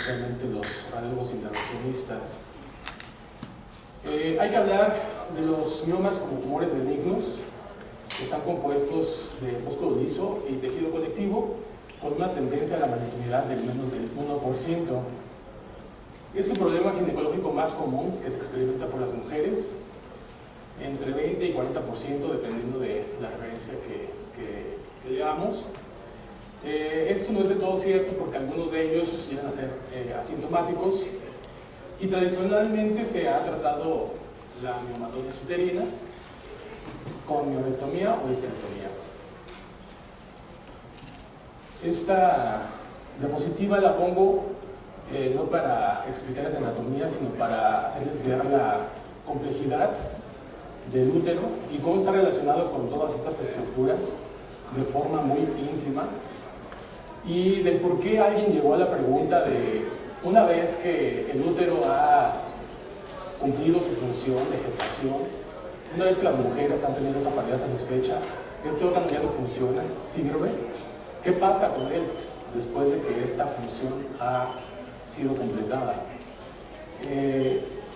especialmente los radiólogos intervencionistas. Hay que hablar de los miomas como tumores benignos, que están compuestos de músculo liso y tejido conectivo, con una tendencia a la malignidad del menos del 1%. Es el problema ginecológico más común que se experimenta por las mujeres, entre 20 y 40%, dependiendo de la referencia que leamos. Esto no es de todo cierto porque algunos de ellos llegan a ser asintomáticos, y tradicionalmente se ha tratado la miomatosis uterina con miorectomía o histerectomía. Esta diapositiva la pongo no para explicarles la anatomía, sino para hacerles ver la complejidad del útero y cómo está relacionado con todas estas estructuras de forma muy íntima, y del por qué alguien llegó a la pregunta de, una vez que el útero ha cumplido su función de gestación, una vez que las mujeres han tenido esa paridad satisfecha, este órgano ya no funciona, ¿sirve? ¿Qué pasa con él después de que esta función ha sido completada?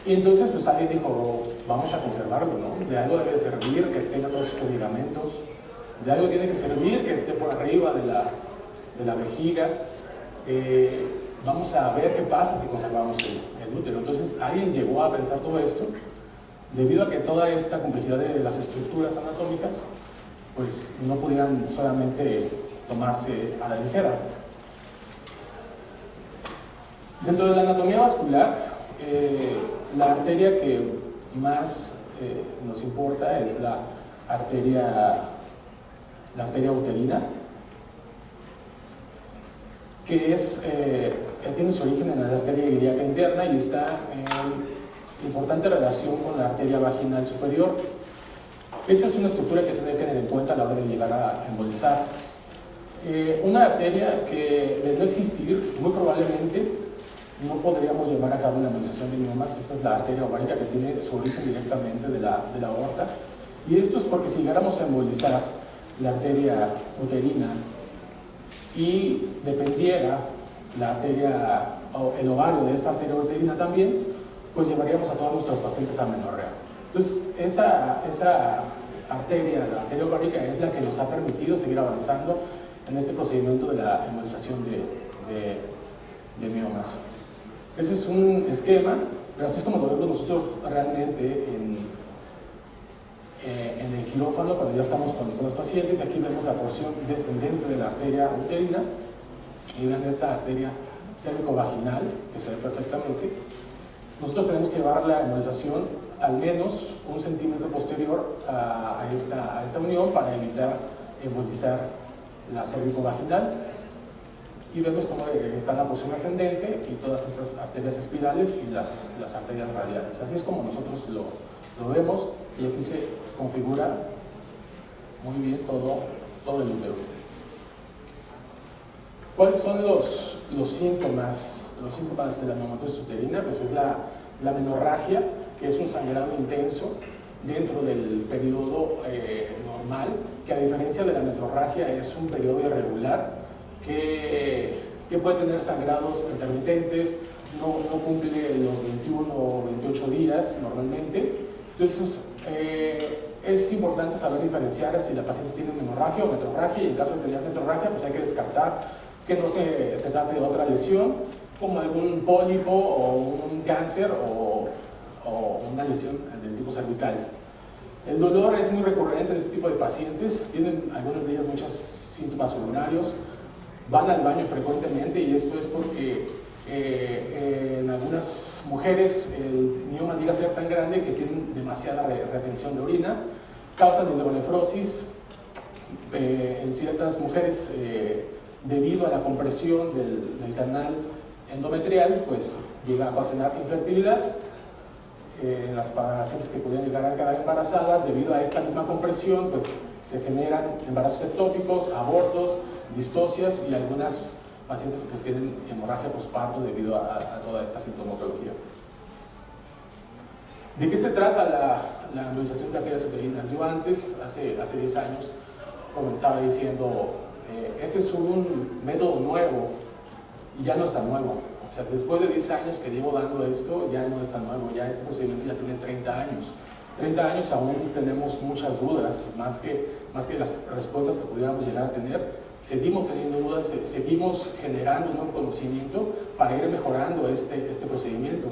Y entonces pues alguien dijo, vamos a conservarlo, ¿no? De algo debe servir que tenga todos estos ligamentos, de algo tiene que servir que esté por arriba de la vejiga. Vamos a ver qué pasa si conservamos el útero. Entonces alguien llegó a pensar todo esto, debido a que toda esta complejidad de las estructuras anatómicas pues no pudieran solamente tomarse a la ligera. Dentro de la anatomía vascular, la arteria que más nos importa es la arteria uterina, que tiene su origen en la arteria ilíaca interna y está en importante relación con la arteria vaginal superior. Esa es una estructura que tiene que tener en cuenta a la hora de llegar a embolizar. Una arteria que, de no existir, muy probablemente no podríamos llevar a cabo la embolización de miomas. Esta es la arteria ovárica, que tiene su origen directamente de la aorta, y esto es porque si llegáramos a embolizar la arteria uterina y dependiera la arteria o el ovario de esta arteria uterina también, pues llevaríamos a todos nuestros pacientes a amenorrea. Entonces esa arteria, la arteria ovárica, es la que nos ha permitido seguir avanzando en este procedimiento de la embolización de miomas. Ese es un esquema, pero así es como lo vemos nosotros realmente en el quirófano cuando ya estamos con los pacientes. Aquí vemos la porción descendente de la arteria uterina y ven esta arteria cérvico-vaginal que se ve perfectamente. Nosotros tenemos que llevar la embolización al menos 1 centímetro posterior a esta unión para evitar embolizar la cérvico-vaginal, y vemos cómo está la porción ascendente y todas esas arterias espirales y las arterias radiales. Así es como nosotros lo vemos, y aquí se configura muy bien todo el útero. ¿Cuáles son los síntomas? Los síntomas de la miomatosis uterina, pues es la menorragia, que es un sangrado intenso dentro del periodo normal, que a diferencia de la metrorragia es un periodo irregular, que puede tener sangrados intermitentes, no cumple los 21 o 28 días normalmente. Entonces es importante saber diferenciar si la paciente tiene menorragia o metrorragia, y en caso de tener metrorragia pues hay que descartar que no se trate de otra lesión, como algún pólipo o un cáncer o una lesión del tipo cervical. El dolor es muy recurrente en este tipo de pacientes, tienen algunas de ellas muchos síntomas urinarios, van al baño frecuentemente, y esto es porque en algunas mujeres el mioma llega a ser tan grande que tienen demasiada retención de orina, causan hidronefrosis. En ciertas mujeres, debido a la compresión del canal endometrial, pues llega a ocasionar infertilidad. Las pacientes que podrían llegar a quedar embarazadas, debido a esta misma compresión, pues se generan embarazos ectópicos, abortos, distocias, y algunas pacientes pues tienen hemorragia posparto debido a toda esta sintomatología. ¿De qué se trata la embolización de arterias uterinas? Yo antes, hace 10 años, comenzaba diciendo, este es un método nuevo, y ya no está nuevo. O sea, después de 10 años que llevo dando esto, ya no es tan nuevo, ya este procedimiento ya tiene 30 años. 30 años aún tenemos muchas dudas, más que las respuestas que pudiéramos llegar a tener. Seguimos teniendo dudas, seguimos generando un nuevo conocimiento para ir mejorando este procedimiento,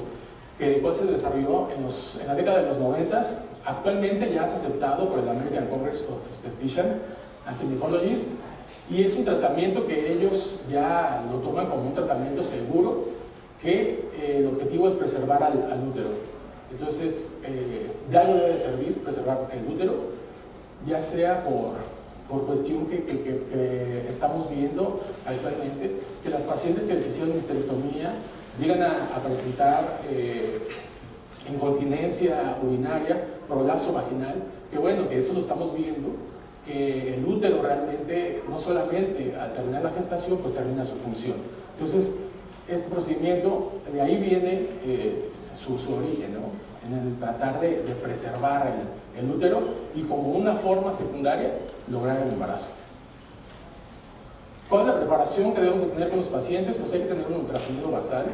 que después se desarrolló en la década de los 90. Actualmente ya es aceptado por el American Congress of Obstetricians and Gynecologists, y es un tratamiento que ellos ya lo toman como un tratamiento seguro, que el objetivo es preservar al útero. Entonces, ya no debe servir preservar el útero, ya sea por cuestión que estamos viendo actualmente, que las pacientes que les hicieron histerectomía llegan a presentar incontinencia urinaria, prolapso vaginal, que bueno, que eso lo estamos viendo, que el útero realmente, no solamente al terminar la gestación, pues termina su función. Entonces, este procedimiento, de ahí viene su origen, ¿no? En el tratar de preservar el útero y como una forma secundaria lograr el embarazo. ¿Cuál es la preparación que debemos de tener con los pacientes? Pues hay que tener un ultrasonido basal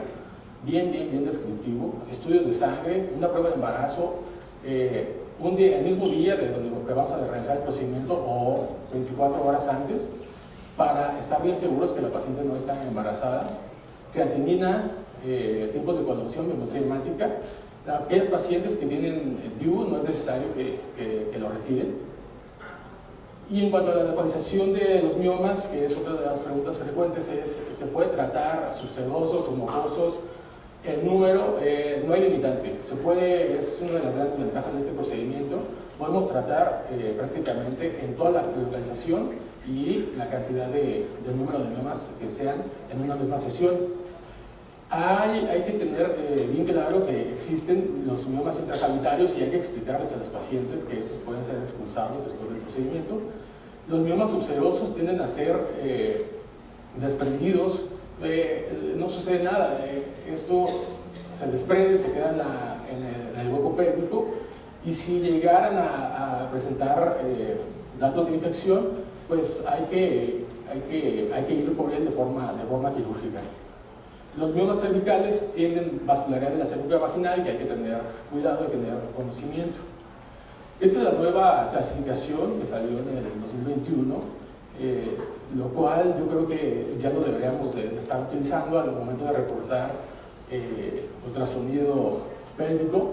bien descriptivo, estudios de sangre, una prueba de embarazo, el mismo día de donde vamos a realizar el procedimiento o 24 horas antes, para estar bien seguros que la paciente no está embarazada. Creatinina, tiempos de coagulación, biometría hemática. Aquellos pacientes que tienen DIU no es necesario que lo retiren. Y en cuanto a la localización de los miomas, que es otra de las preguntas frecuentes, ¿se puede tratar subsedosos o mucosos? El número no hay limitante, es una de las grandes ventajas de este procedimiento. Podemos tratar prácticamente en toda la localización y la cantidad de número de miomas que sean en una misma sesión. Hay que tener bien claro que existen los miomas intracavitarios y hay que explicarles a los pacientes que estos pueden ser expulsados después del procedimiento. Los miomas subserosos tienden a ser desprendidos, no sucede nada, esto se desprende, se queda en el hueco pélvico, y si llegaran a presentar datos de infección, pues hay que ir por él de forma quirúrgica. Los miomas cervicales tienen vascularidad de la cervical vaginal, que hay que tener cuidado, hay que tener conocimiento. Esta es la nueva clasificación que salió en el 2021, lo cual yo creo que ya lo deberíamos de estar utilizando al momento de reportar ultrasonido pélvico,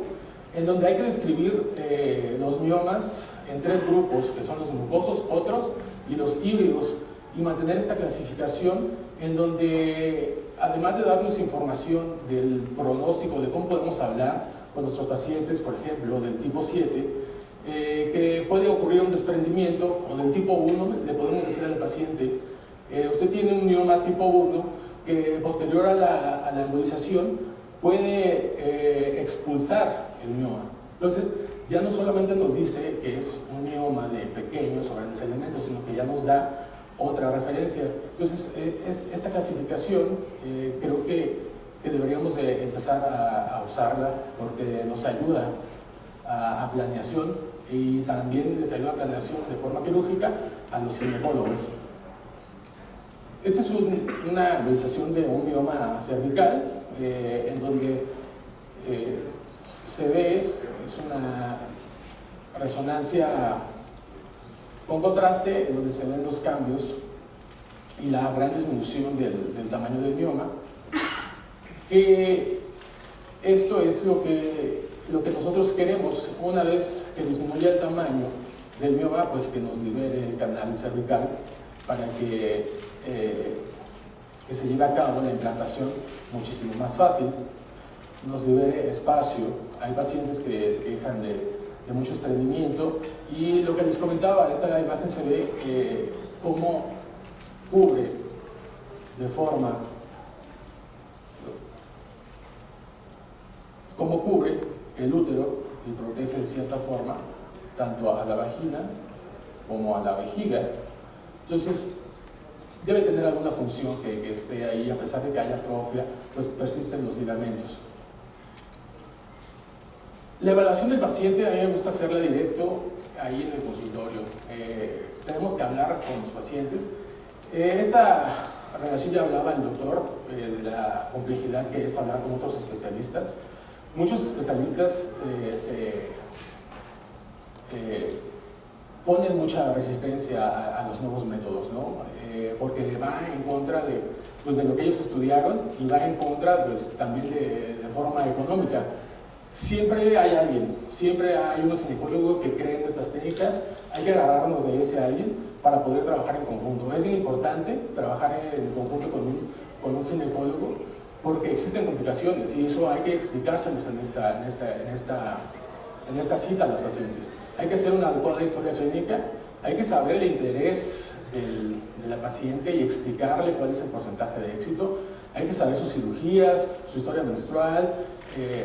en donde hay que describir los miomas en 3 grupos, que son los mucosos, otros y los híbridos, y mantener esta clasificación en donde, además de darnos información del pronóstico, de cómo podemos hablar con nuestros pacientes, por ejemplo, del tipo 7, que puede ocurrir un desprendimiento, o del tipo 1, le podemos decir al paciente, usted tiene un mioma tipo 1 que posterior a la embolización puede expulsar el mioma. Entonces, ya no solamente nos dice que es un mioma de pequeños o grandes elementos, sino que ya nos da otra referencia. Entonces, esta clasificación creo que deberíamos de empezar a usarla, porque nos ayuda a planeación y también les ayuda a planeación de forma quirúrgica a los ginecólogos. Esta es una visualización de un mioma cervical, en donde se ve, es una resonancia con contraste, en donde se ven los cambios y la gran disminución del tamaño del mioma, que esto es lo que nosotros queremos. Una vez que disminuya el tamaño del mioma, pues que nos libere el canal cervical para que se lleve a cabo la implantación muchísimo más fácil, nos libere espacio. Hay pacientes que se quejan de mucho estreñimiento, y lo que les comentaba, esta imagen se ve cómo cubre de forma, cómo cubre el útero y protege de cierta forma tanto a la vagina como a la vejiga. Entonces, debe tener alguna función que esté ahí, a pesar de que haya atrofia, pues persisten los ligamentos. La evaluación del paciente, a mí me gusta hacerla directo ahí en el consultorio. Tenemos que hablar con los pacientes. Esta relación ya hablaba el doctor de la complejidad que es hablar con otros especialistas. Muchos especialistas ponen mucha resistencia a los nuevos métodos, ¿no? Porque va en contra pues, de lo que ellos estudiaron y va en contra pues, también de forma económica. Siempre hay alguien, siempre hay un ginecólogo que cree en estas técnicas, hay que agarrarnos de ese alguien para poder trabajar en conjunto. Es bien importante trabajar en conjunto con un ginecólogo porque existen complicaciones y eso hay que explicárselos en esta cita a los pacientes. Hay que hacer una adecuada historia clínica, hay que saber el interés de la paciente y explicarle cuál es el porcentaje de éxito, hay que saber sus cirugías, su historia menstrual,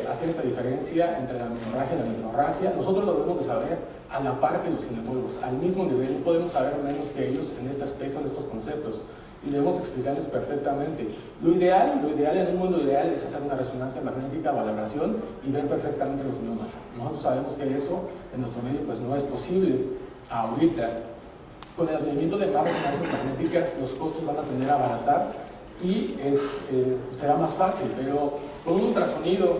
hacer esta diferencia entre la menorragia y la menorragia. Nosotros lo debemos de saber a la par que los ginecólogos, al mismo nivel, no podemos saber menos que ellos en este aspecto, en estos conceptos, y debemos explicarles perfectamente. Lo ideal en un mundo ideal es hacer una resonancia magnética o valoración y ver perfectamente los miomas. Nosotros sabemos que eso en nuestro medio pues no es posible ahorita. Con el advenimiento de más resonancias magnéticas los costos van a tender a abaratar y será más fácil, pero con un ultrasonido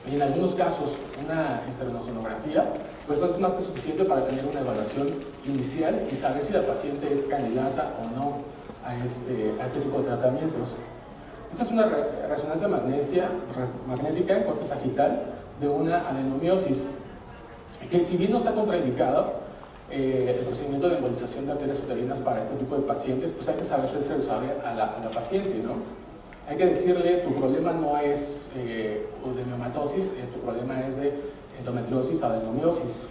y en algunos casos una esternosonografía, pues eso es más que suficiente para tener una evaluación inicial y saber si la paciente es candidata o no a este tipo de tratamientos. Esta es una resonancia magnética en corte sagital de una adenomiosis, que si bien no está contraindicado, el procedimiento de embolización de arterias uterinas para este tipo de pacientes, pues hay que saber si se lo sabe a la paciente, ¿no? Hay que decirle, tu problema no es de miomatosis, tu problema es de endometriosis o adenomiosis.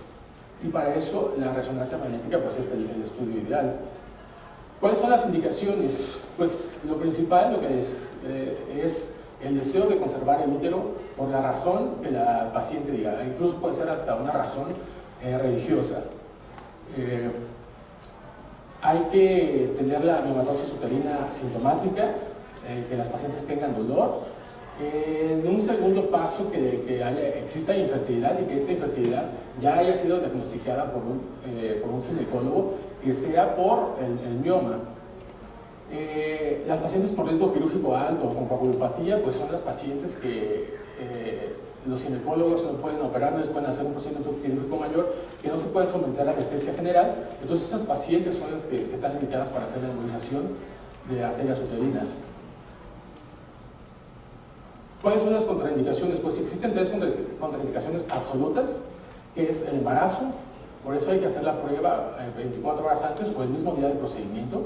Y para eso la resonancia magnética pues es el estudio ideal. ¿Cuáles son las indicaciones? Pues lo principal, lo que es el deseo de conservar el útero por la razón que la paciente diga, incluso puede ser hasta una razón religiosa. Hay que tener la miomatosis uterina sintomática, que las pacientes tengan dolor. En un segundo paso, que exista infertilidad y que esta infertilidad ya haya sido diagnosticada por un ginecólogo, que sea por el mioma. Las pacientes por riesgo quirúrgico alto o con coagulopatía, pues son las pacientes que los ginecólogos no pueden operar, no les pueden hacer un procedimiento quirúrgico mayor, que no se pueden someter a anestesia general. Entonces esas pacientes son las que están indicadas para hacer la embolización de arterias uterinas. ¿Cuáles son las contraindicaciones? Pues existen 3 contraindicaciones absolutas, que es el embarazo, por eso hay que hacer la prueba 24 horas antes o el mismo día del procedimiento,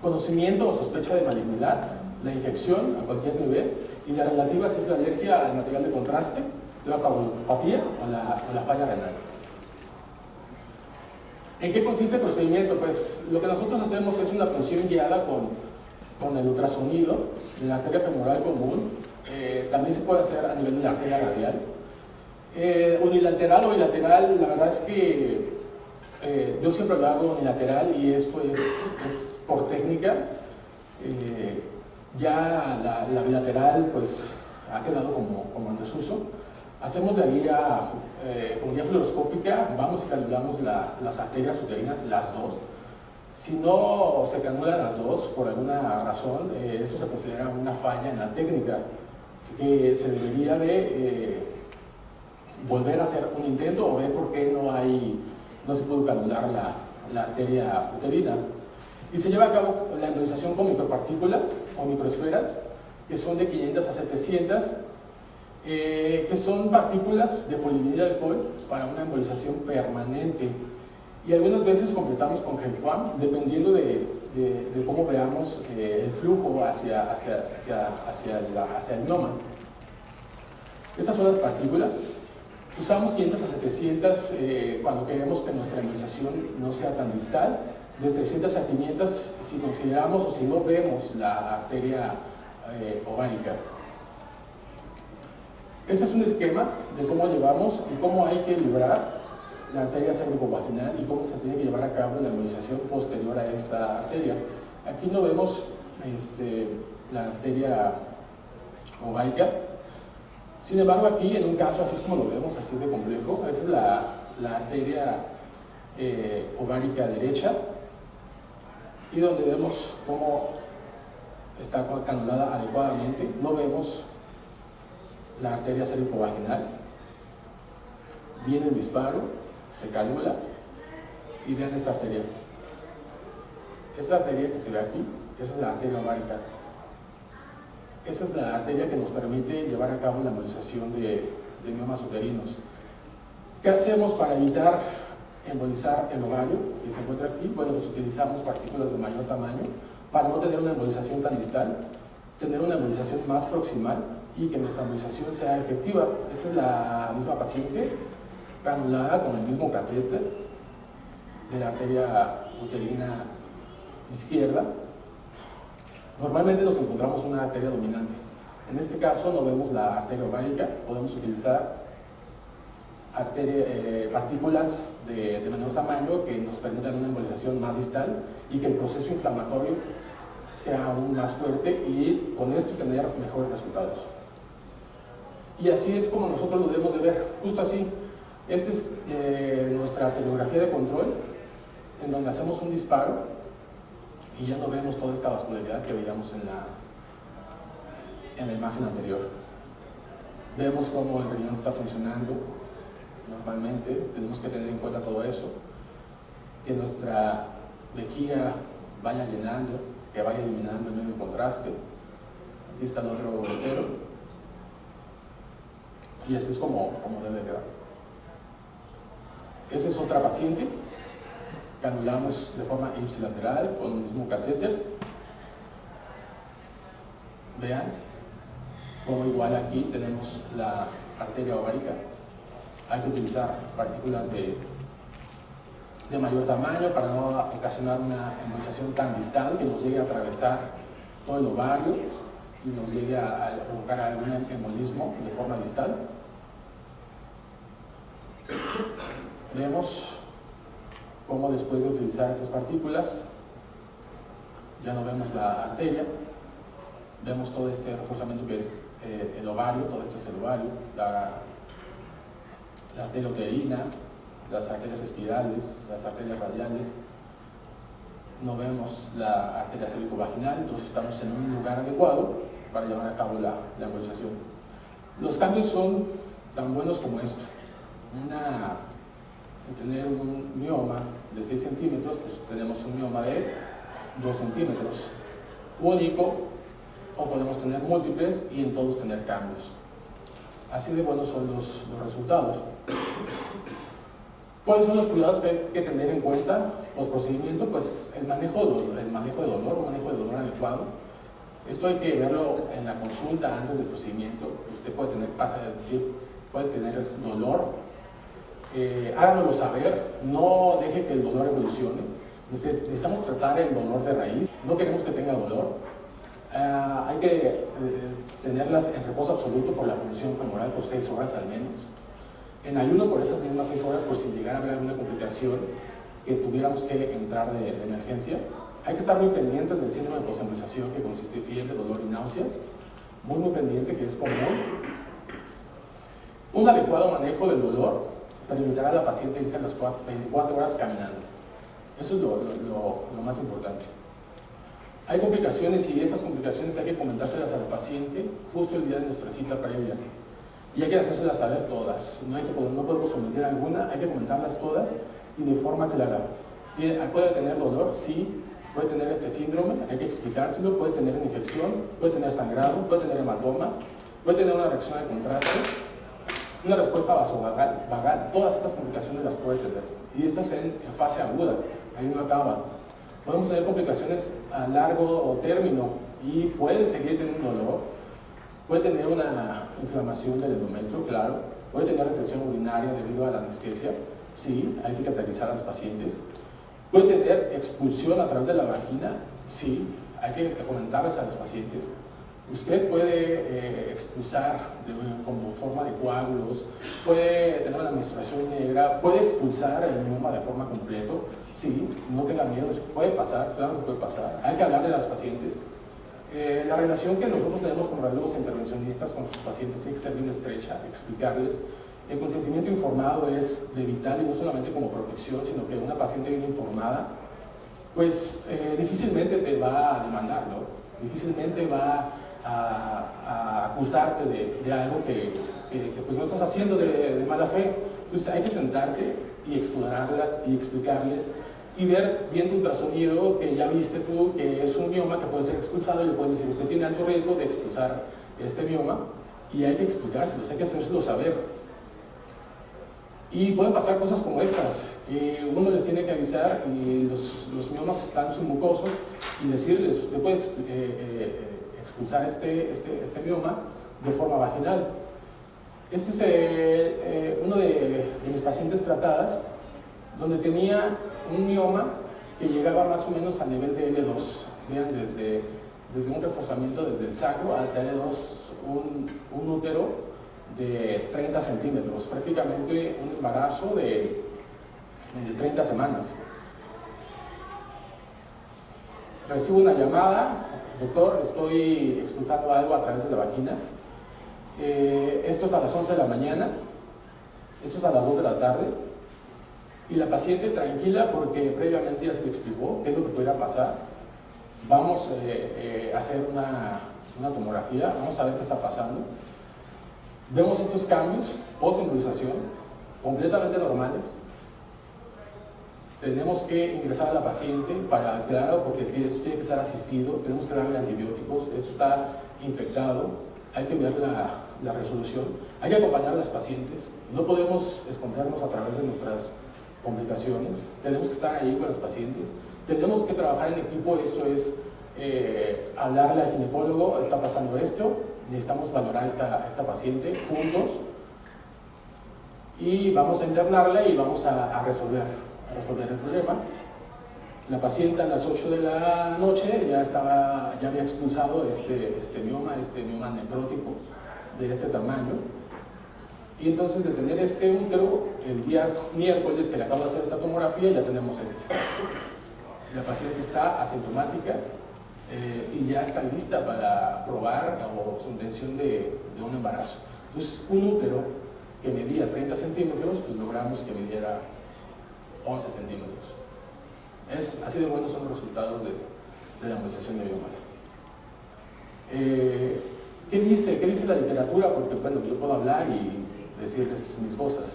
conocimiento o sospecha de malignidad, la infección a cualquier nivel, y la relativa si es la alergia al material de contraste, la coagulopatía o la falla renal. ¿En qué consiste el procedimiento? Pues lo que nosotros hacemos es una punción guiada con el ultrasonido de la arteria femoral común. También se puede hacer a nivel de la arteria radial. Unilateral o bilateral, la verdad es que yo siempre lo hago unilateral y esto es por técnica. Ya la bilateral pues ha quedado como en desuso. Hacemos la guía con guía fluoroscópica, vamos y calculamos las arterias uterinas, las dos. Si no se canulan las dos por alguna razón, esto se considera una falla en la técnica, que se debería de volver a hacer un intento o ver por qué no se puede canular la arteria uterina. Y se lleva a cabo la embolización con micropartículas o microesferas, que son de 500 a 700, que son partículas de polivinilcol para una embolización permanente. Y algunas veces completamos con gelfuam, dependiendo de cómo veamos el flujo hacia el mioma. Estas son las partículas. Usamos 500 a 700 cuando queremos que nuestra embolización no sea tan distal, de 300 a 500 si consideramos o si no vemos la arteria ovárica. Este es un esquema de cómo llevamos y cómo hay que librar la arteria cervicovaginal y cómo se tiene que llevar a cabo la embolización posterior a esta arteria. Aquí no vemos la arteria ovárica. Sin embargo, aquí en un caso así es como lo vemos, así de complejo. Esa es la arteria ovárica derecha, y donde vemos cómo está canulada adecuadamente, no vemos la arteria cérvico-vaginal, viene el disparo, se canula y vean esta arteria. Esta arteria que se ve aquí, esa es la arteria ovárica. Esa es la arteria que nos permite llevar a cabo la embolización de miomas uterinos. ¿Qué hacemos para evitar embolizar el ovario que se encuentra aquí? Bueno, pues utilizamos partículas de mayor tamaño para no tener una embolización tan distal, tener una embolización más proximal y que nuestra embolización sea efectiva. Esta es la misma paciente canulada con el mismo catéter de la arteria uterina izquierda. Normalmente nos encontramos una arteria dominante. En este caso no vemos la arteria ovárica, podemos utilizar partículas de menor tamaño que nos permitan una embolización más distal y que el proceso inflamatorio sea aún más fuerte y con esto tener mejores resultados. Y así es como nosotros lo debemos de ver, justo así. Esta es nuestra arteriografía de control, en donde hacemos un disparo y ya no vemos toda esta vascularidad que veíamos en la imagen anterior. Vemos cómo el riñón está funcionando normalmente, tenemos que tener en cuenta todo eso, que nuestra vejiga vaya llenando, que vaya eliminando el medio de contraste. Aquí está el otro gotero. Y así es como debe quedar. Esa es otra paciente. Canulamos de forma ipsilateral con el mismo catéter. Vean como igual aquí tenemos la arteria ovárica. Hay que utilizar partículas de mayor tamaño para no ocasionar una embolización tan distal que nos llegue a atravesar todo el ovario y nos llegue a provocar algún embolismo de forma distal. Vemos cómo después de utilizar estas partículas ya no vemos la arteria, vemos todo este reforzamiento que es el ovario, todo esto es el ovario, la arteria uterina, las arterias espirales, las arterias radiales. No vemos la arteria cérvico-vaginal, entonces estamos en un lugar adecuado para llevar a cabo la embolización. Los cambios son tan buenos como esto. Tener un mioma de 6 centímetros, pues tenemos un mioma de 2 centímetros único, o podemos tener múltiples y en todos tener cambios. Así de buenos son los resultados. ¿Cuáles son los cuidados que hay que tener en cuenta? Los procedimientos, pues el manejo de dolor, un manejo de dolor adecuado. Esto hay que verlo en la consulta antes del procedimiento. Usted puede tener dolor. Háganoslo saber, no deje que el dolor evolucione. Necesitamos tratar el dolor de raíz, no queremos que tenga dolor. Hay que tenerlas en reposo absoluto por la punción femoral por 6 horas al menos. En ayuno por esas mismas 6 horas, por si llegara a haber alguna complicación que tuviéramos que entrar de emergencia. Hay que estar muy pendientes del síndrome de posembolización, que consiste en fiebre, dolor y náuseas. Muy pendiente, que es común. Un adecuado manejo del dolor permitirá a la paciente irse a las 24 horas caminando. Eso es lo más importante. Hay complicaciones y estas complicaciones hay que comentárselas al paciente justo el día de nuestra cita previa. Y hay que hacérselas saber todas. No podemos omitir alguna, hay que comentarlas todas y de forma clara. ¿Puede tener dolor? Sí. ¿Puede tener este síndrome? Hay que explicárselo. ¿Puede tener una infección? ¿Puede tener sangrado? ¿Puede tener hematomas? ¿Puede tener una reacción de contraste? Una respuesta vasovagal? Todas estas complicaciones las puede tener. Y estas en fase aguda, ahí no acaba. Podemos tener complicaciones a largo término y puede seguir teniendo dolor. Puede tener una inflamación del endometrio, claro. Puede tener retención urinaria debido a la anestesia. Sí, hay que cateterizar a los pacientes. Puede tener expulsión a través de la vagina. Sí, hay que comentarles a los pacientes. Usted puede expulsar como forma de coágulos, puede tener una menstruación negra, puede expulsar el mioma de forma completa. Sí, no tenga miedo, puede pasar, claro que puede pasar. Hay que hablarle a los pacientes. La relación que nosotros tenemos con radiólogos intervencionistas con sus pacientes tiene que ser bien estrecha, explicarles. El consentimiento informado es de vital y no solamente como protección, sino que una paciente bien informada, pues difícilmente te va a demandar, ¿no? Difícilmente va a acusarte de algo que pues no estás haciendo de mala fe. Entonces hay que sentarte y explorarlas y explicarles y ver bien tu ultrasonido, que ya viste tú que es un mioma que puede ser expulsado, y le puedes decir, usted tiene alto riesgo de expulsar este mioma, y hay que explicárselos, hay que hacérselo saber. Y pueden pasar cosas como estas, que uno les tiene que avisar y los miomas están submucosos y decirles, usted puede expulsar este mioma de forma vaginal. Este es uno de mis pacientes tratadas, donde tenía un mioma que llegaba más o menos a nivel de L2. Vean, desde un reforzamiento desde el sacro hasta L2, un útero de 30 centímetros, prácticamente un embarazo de 30 semanas. Recibo una llamada, doctor, estoy expulsando algo a través de la vagina. Esto es a las 11 de la mañana, esto es a las 2 de la tarde, y la paciente tranquila porque previamente ya se le explicó qué es lo que pudiera pasar. Vamos a hacer una tomografía, vamos a ver qué está pasando. Vemos estos cambios post-embolización completamente normales. Tenemos que ingresar a la paciente para, claro, porque esto tiene que estar asistido, tenemos que darle antibióticos, esto está infectado, hay que ver la resolución, hay que acompañar a las pacientes, no podemos escondernos a través de nuestras complicaciones, tenemos que estar ahí con las pacientes, tenemos que trabajar en equipo, esto es hablarle al ginecólogo, está pasando esto, necesitamos valorar esta paciente juntos y vamos a internarla y vamos a resolver el problema. La paciente a las 8 de la noche ya había expulsado este mioma necrótico de este tamaño, y entonces de tener este útero, el día miércoles que le acabo de hacer esta tomografía, ya tenemos La paciente está asintomática y ya está lista para probar o su intención de un embarazo. Entonces, un útero que medía 30 centímetros, pues logramos que midiera 11 centímetros. Así de buenos son los resultados de la embolización de miomas. ¿Qué dice la literatura? Porque bueno, yo puedo hablar y decirles mis cosas.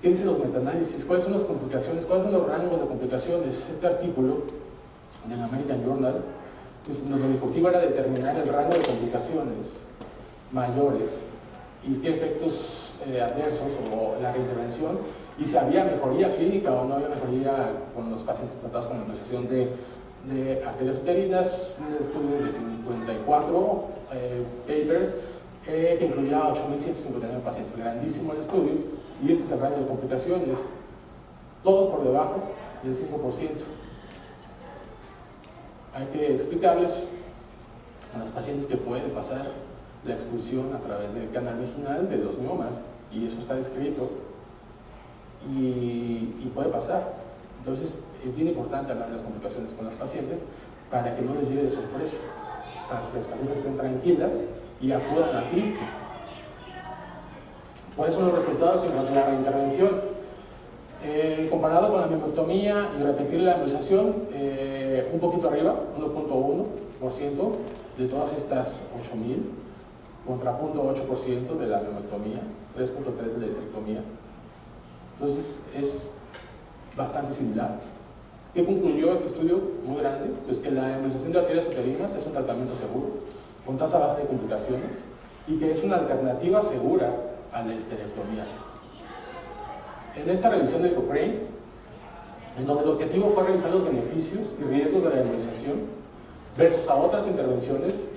¿Qué dicen los metaanálisis? ¿Cuáles son las complicaciones? ¿Cuáles son los rangos de complicaciones? Este artículo en el American Journal, pues, nuestro objetivo era determinar el rango de complicaciones mayores y qué efectos adversos o la reintervención, y si había mejoría clínica o no había mejoría con los pacientes tratados con embolización de arterias uterinas. Un estudio de 54 papers que incluía 8.159 pacientes, grandísimo el estudio, y este es el rango de complicaciones, todos por debajo del 5%. Hay que explicarles a las pacientes que puede pasar la expulsión a través del canal vaginal de los miomas, y eso está descrito, y puede pasar. Entonces es bien importante hablar de las complicaciones con las pacientes para que no les lleve de sorpresa, para que las pacientes estén tranquilas y acudan a ti. ¿Cuáles son los resultados en cuanto a la reintervención? Comparado con la miomectomía y repetir la embolización, un poquito arriba, 1.1% de todas estas 8.000, contra 0.8% de la miomectomía, 3.3% de la histerectomía. Entonces es bastante similar. ¿Qué concluyó este estudio muy grande? Pues que la embolización de arterias uterinas es un tratamiento seguro, con tasa baja de complicaciones, y que es una alternativa segura a la histerectomía. En esta revisión de Cochrane, en donde el objetivo fue revisar los beneficios y riesgos de la embolización versus a otras intervenciones,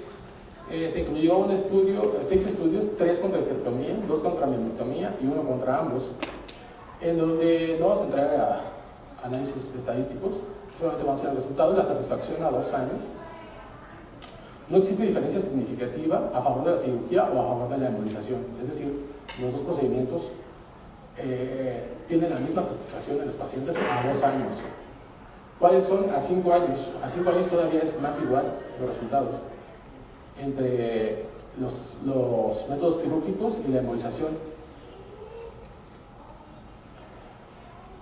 se incluyó un estudio, 6 estudios, 3 contra histerectomía, 2 contra miomectomía y 1 contra ambos, en donde no vamos a entrar a análisis estadísticos, solamente vamos a ver el resultado de la satisfacción a 2 años. No existe diferencia significativa a favor de la cirugía o a favor de la embolización, es decir, los dos procedimientos tienen la misma satisfacción en los pacientes a 2 años. ¿Cuáles son a 5 años? A 5 años todavía es más igual los resultados entre los métodos quirúrgicos y la embolización.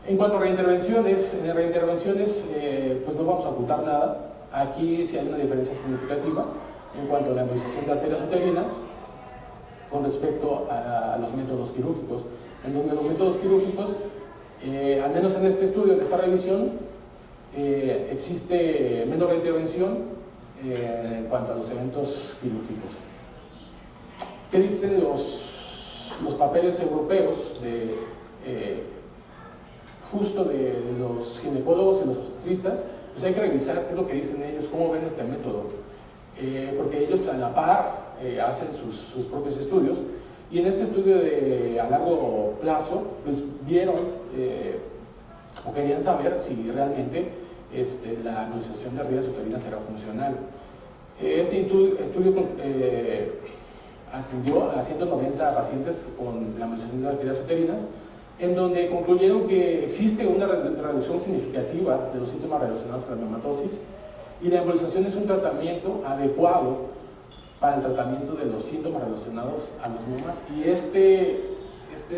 En cuanto a reintervenciones, pues no vamos a ocultar nada. Aquí sí hay una diferencia significativa en cuanto a la embolización de arterias uterinas con respecto a los métodos quirúrgicos, en donde los métodos quirúrgicos, al menos en este estudio, en esta revisión, existe menor intervención en cuanto a los eventos quirúrgicos. ¿Qué dicen los papeles europeos justo de los ginecólogos y los obstetristas? Pues hay que revisar qué es lo que dicen ellos, cómo ven este método, porque ellos a la par hacen sus propios estudios, y en este estudio a largo plazo pues vieron o querían saber si realmente la embolización de arterias uterinas era funcional. Este estudio atendió a 190 pacientes con la embolización de arterias uterinas, en donde concluyeron que existe una reducción significativa de los síntomas relacionados con la miomatosis, y la embolización es un tratamiento adecuado para el tratamiento de los síntomas relacionados a los miomas, y este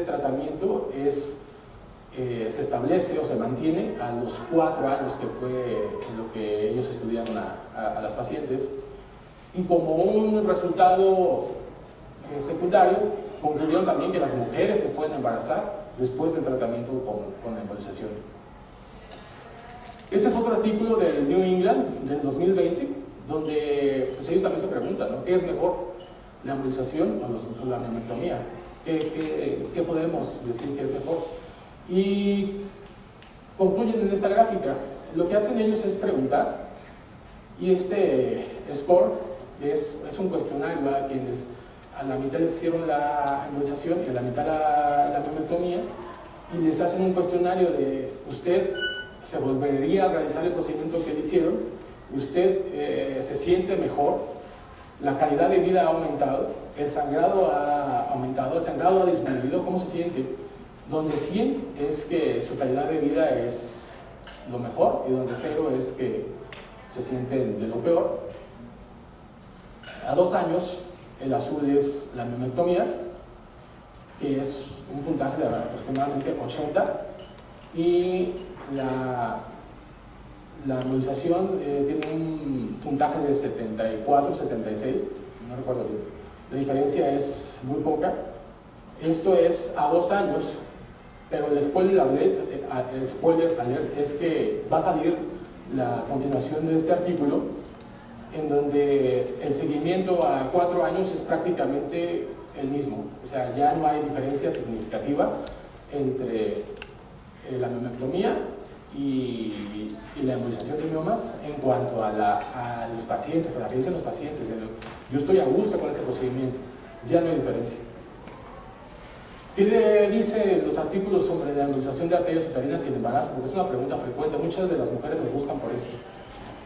tratamiento se establece o se mantiene a los 4 años, que fue lo que ellos estudiaron a las pacientes, y como un resultado secundario concluyeron también que las mujeres se pueden embarazar después del tratamiento con la embolización. Este es otro artículo del New England del 2020, donde pues, ellos también se preguntan, ¿no? ¿Qué es mejor, la embolización o la miomectomía? ¿Qué podemos decir que es mejor? Y concluyen en esta gráfica. Lo que hacen ellos es preguntar, y este score es un cuestionario a quienes a la mitad les hicieron la embolización y a la mitad la miomectomía, y les hacen un cuestionario de: ¿usted se volvería a realizar el procedimiento que le hicieron? ¿Usted se siente mejor? ¿La calidad de vida ha aumentado? ¿El sangrado ha aumentado? ¿El sangrado ha disminuido? ¿Cómo se siente? Donde 100 es que su calidad de vida es lo mejor, y donde 0 es que se sienten de lo peor. A 2 años, el azul es la miomectomía, que es un puntaje de aproximadamente 80, y la embolización tiene un puntaje de 74, 76, no recuerdo bien. La diferencia es muy poca. Esto es a 2 años, pero el spoiler alert es que va a salir la continuación de este artículo, en donde el seguimiento a 4 años es prácticamente el mismo. O sea, ya no hay diferencia significativa entre la miomectomía y la embolización de miomas en cuanto a los pacientes, a la experiencia de los pacientes. Yo estoy a gusto con este procedimiento, ya no hay diferencia. ¿Qué dicen los artículos sobre la embolización de arterias uterinas y el embarazo? Porque es una pregunta frecuente, muchas de las mujeres me buscan por esto.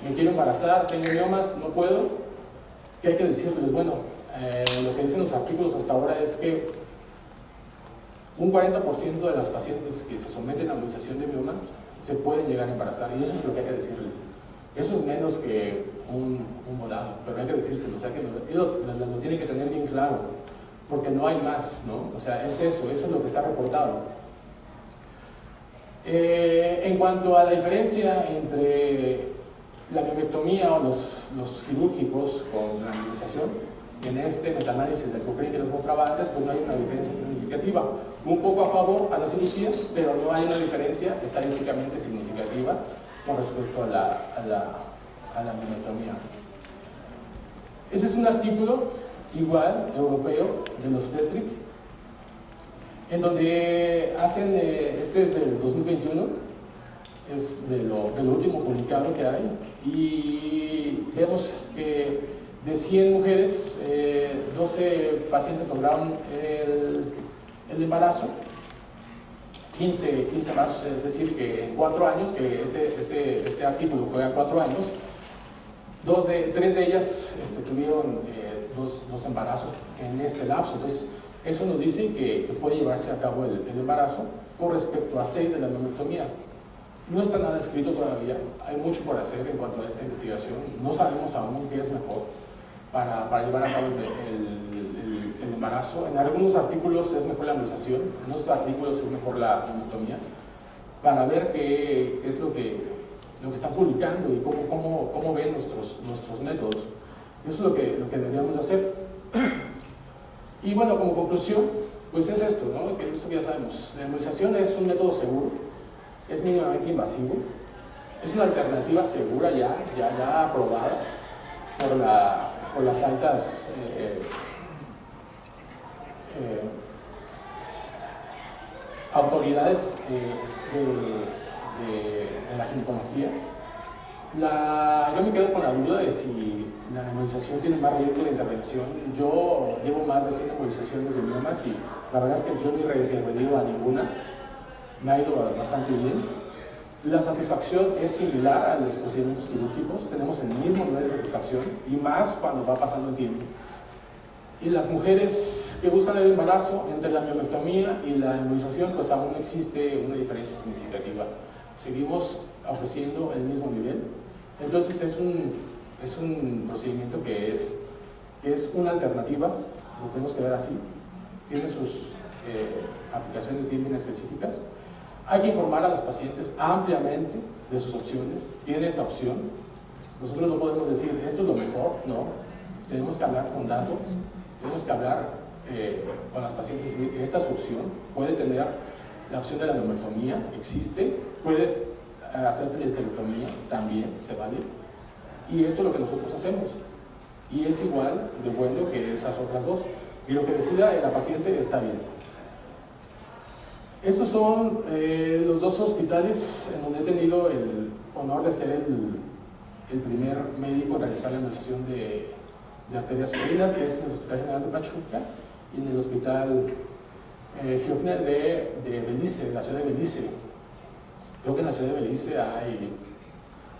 Me quiero embarazar, tengo miomas, no puedo. ¿Qué hay que decirles? Bueno, lo que dicen los artículos hasta ahora es que un 40% de las pacientes que se someten a embolización de miomas se pueden llegar a embarazar, y eso es lo que hay que decirles. Eso es menos que un volado, pero hay que decírselo, o sea, que lo tienen que tener bien claro, porque no hay más, ¿no? O sea, es eso es lo que está reportado. En cuanto a la diferencia entre la miomectomía o los quirúrgicos con la embolización, en este metaanálisis del Cochrane que les mostraba antes, pues no hay una diferencia significativa. Un poco a favor a la cirugía, pero no hay una diferencia estadísticamente significativa con respecto a la miomectomía. Ese es un artículo igual, europeo, del obstetric, en donde hacen, este es del 2021, es de lo último publicado que hay, y vemos que de 100 mujeres, 12 pacientes lograron el embarazo, 15 embarazos, es decir, que en 4 años, que este artículo fue a 4 años, 3 de ellas tuvieron dos embarazos en este lapso. Entonces, eso nos dice que puede llevarse a cabo el embarazo con respecto a 6 de la miomectomía. No está nada escrito todavía, hay mucho por hacer en cuanto a esta investigación, no sabemos aún qué es mejor para llevar a cabo el embarazo. En algunos artículos es mejor la embolización, en otros artículos es mejor la miomectomía, para ver qué es lo que lo que están publicando y cómo ven nuestros métodos. Eso es lo que deberíamos hacer. Y bueno, como conclusión, pues es esto, ¿no? Esto que ya sabemos. La embolización es un método seguro, es mínimamente invasivo, es una alternativa segura ya aprobada por las altas autoridades de la ginecología. Yo me quedo con la duda de si la embolización tiene más riesgo de intervención. Yo llevo más de 100 embolizaciones de miomas y la verdad es que yo no he reintervenido a ninguna. Me ha ido bastante bien. La satisfacción es similar a los procedimientos quirúrgicos. Tenemos el mismo nivel de satisfacción y más cuando va pasando el tiempo. Y las mujeres que buscan el embarazo, entre la miomectomía y la embolización, pues aún no existe una diferencia significativa. Seguimos ofreciendo el mismo nivel. Entonces es un procedimiento que es una alternativa, lo tenemos que ver así. Tiene sus aplicaciones bien específicas. Hay que informar a los pacientes ampliamente de sus opciones. Tiene esta opción. Nosotros no podemos decir, esto es lo mejor, no. Tenemos que hablar con datos. Tenemos que hablar con las pacientes y decir, esta es su opción. Puede tener la opción de la miomectomía, existe. Puedes hacer la esterectomía, también se vale. Y esto es lo que nosotros hacemos. Y es igual de bueno que esas otras dos. Y lo que decida la paciente está bien. Estos son los dos hospitales en donde he tenido el honor de ser el primer médico en realizar la embolización de arterias uterinas, que es en el Hospital General de Pachuca y en el Hospital Höfner de Belice, de la ciudad de Belice. Creo que en la ciudad de Belice hay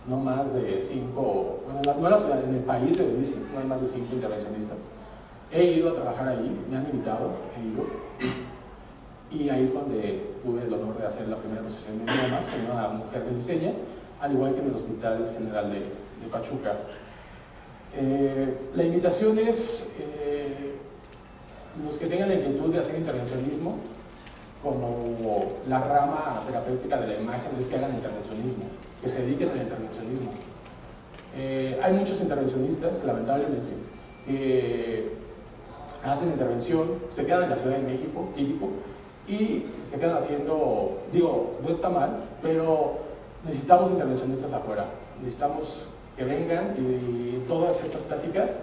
no más de 5, bueno, en el país de Belice no hay más de 5 intervencionistas. He ido a trabajar ahí, me han invitado, he ido. Y ahí es donde tuve el honor de hacer la primera embolización de miomas en una mujer beliceña, al igual que en el Hospital General de Pachuca. La invitación es los que tengan la inquietud de hacer intervencionismo, como la rama terapéutica de la imagen, es que hagan intervencionismo, que se dediquen al intervencionismo. Hay muchos intervencionistas, lamentablemente, que hacen intervención, se quedan en la Ciudad de México, típico, y se quedan haciendo, digo, no está mal, pero necesitamos intervencionistas afuera, necesitamos que vengan y todas estas pláticas,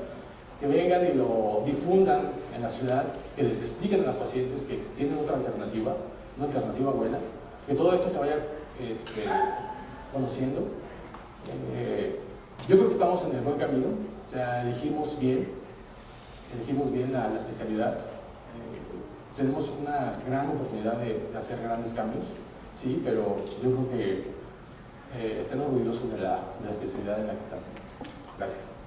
que vengan y lo difundan en la ciudad, que les expliquen a las pacientes que tienen otra alternativa, una alternativa buena, que todo esto se vaya conociendo. Yo creo que estamos en el buen camino, o sea, elegimos bien la especialidad. Tenemos una gran oportunidad de hacer grandes cambios, sí, pero yo creo que estén orgullosos de la especialidad en la que están. Gracias.